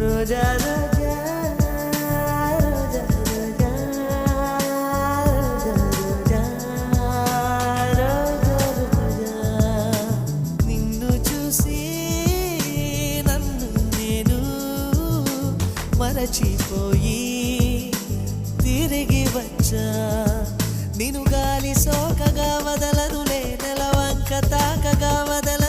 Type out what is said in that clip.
రోజా రోజా మరచిపోయి తిరిగి వచ్చా నిన్ను గాలి సోకగా వదలనులే నెలవంక తాకగా వదల